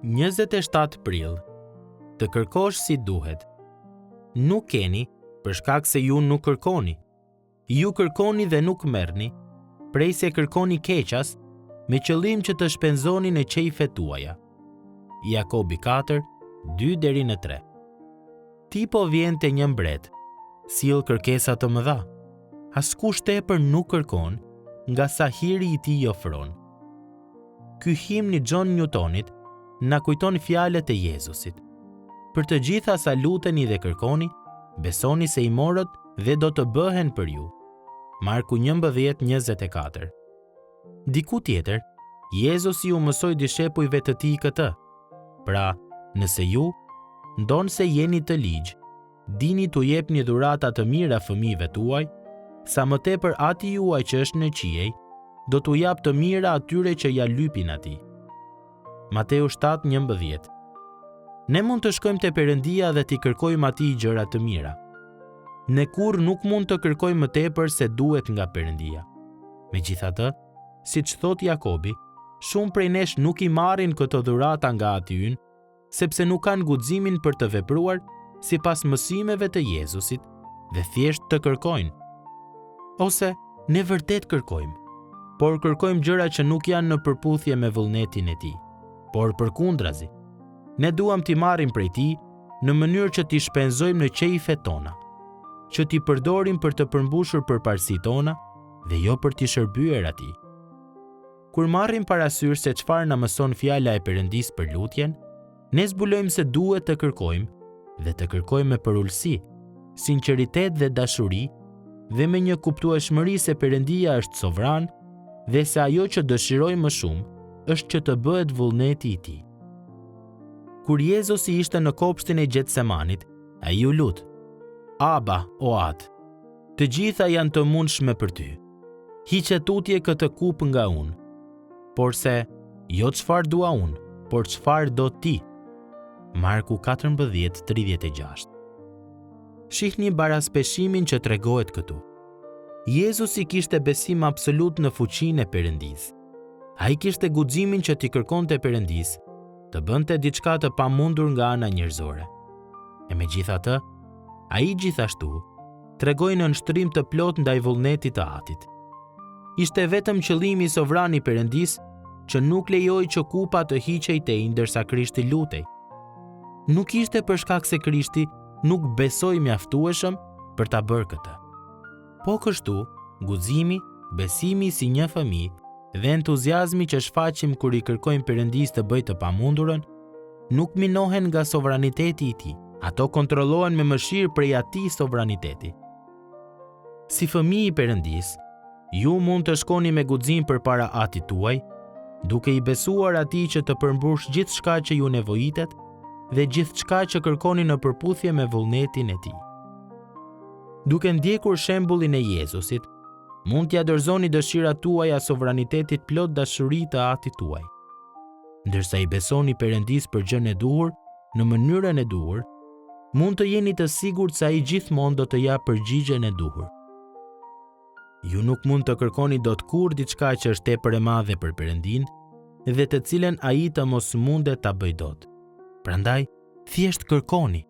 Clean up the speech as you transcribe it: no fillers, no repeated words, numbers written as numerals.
27 prill. Të kërkosh si duhet. Nuk keni, për shkak se ju nuk kërkoni. Ju kërkoni dhe nuk merrni, prej se kërkoni keqas, me qëllim që të shpenzoni në qejfet tuaja. Jakobi 4, 2-3. Ti po vjen te një mbret, sill kërkesa të mëdha. Askush tepër nuk kërkon, nga sa hiri i tij ofron. Ky himn i John Newtonit na kujton fjalët e Jezusit. Për të gjitha sa luteni dhe kërkoni, besoni se i morët dhe do të bëhen për ju. Marku 11:24. Diku tjetër, Jezusi u mësoi dishepujve të tij këtë. Pra, nëse ju, ndonë se jeni të ligj, dini t'u jepni dhurata të mira fëmijëve tuaj, sa më tepër Ati juaj që është në qiej, do t'u jap të mira atyre që ja lypin atij. Mateu 7:11. Ne mund të shkojmë te Perëndia dhe t'i kërkojmë atij gjëra të mira. Ne kurrë nuk mund të kërkojmë më tepër se duhet nga Perëndia. Megjithatë, siç thot Jakobi, shumë prej nesh nuk i marrin këto dhurata nga Ati ynë, sepse nuk kanë guximin për të vepruar sipas mësimeve të Jezusit dhe thjesht të kërkojnë. Ose ne vërtet kërkojmë, por kërkojmë gjëra që nuk janë në përputhje me vullnetin e tij. Por përkundrazi, ne duam t'i marrim prej tij në mënyrë që t'i shpenzojmë në qejfet tona, që t'i përdorim për të përmbushur përparësitë tona dhe jo për t'i shërbyer atij. Kur marrim parasysh se çfarë na mëson fjala e Perëndisë për lutjen, ne zbulojmë se duhet të kërkojmë dhe të kërkojmë me përulësi, sinqeritet dhe dashuri dhe me një kuptueshmëri se Perëndia është sovran dhe se ajo që dëshirojmë më shumë është që të bëhet vullneti i tij. Kur Jezusi ishte në kopshtin e Gjetsemanit, ai u lut: Aba, o Atë, të gjitha janë të mundshme për ty. Hiqe tutje këtë kup nga unë, por se jo çfarë dua unë, por çfarë do ti. Marku 14:36. Shihni baraspeshimin që tregohet këtu. Jezusi kishte besim absolut në fuqinë e Perëndisë. Ai kishte guximin që t'i kërkonte Perëndisë, të bënte diçka të pamundur nga ana njerëzore. E megjithatë, ai gjithashtu tregoi në nënshtrim të plot ndaj vullnetit të Atit. Ishte vetëm qëllimi sovran i Perëndisë që nuk lejoi që kupa të hiqej tej ndërsa Krishti lutej. Nuk ishte për shkak se Krishti nuk besoi mjaftueshëm për ta bërë këtë. Po kështu, guximi, besimi si një fëmijë dhe entuziazmi që shfaqim kur i kërkojmë Perëndisë të bëjë të pamundurën, nuk minohen nga sovraniteti i tij. Ato kontrollohen me mëshirë prej atij sovraniteti. Si fëmijë i Perëndisë, ju mund të shkoni me guxim përpara Atit tuaj, duke i besuar atij që të përmbush gjithçka që ju nevojitet dhe gjithçka që kërkoni në përputhje me vullnetin e tij. Duke ndjekur shembullin e Jezusit, mund t'ia dorëzoni dëshirat tuaja sovranitetit plot dashuri të Atit tuaj. Ndërsa i besoni Perëndisë për gjën e duhur, në mënyrën e duhur, mund të jeni të sigurt se ai gjithmonë do të japë përgjigjen e duhur. Ju nuk mund të kërkoni dot kurrë diçka që është tepër e madhe për Perëndin dhe të cilën ai të mos mundet ta bëjë dot. Prandaj, thjesht kërkoni.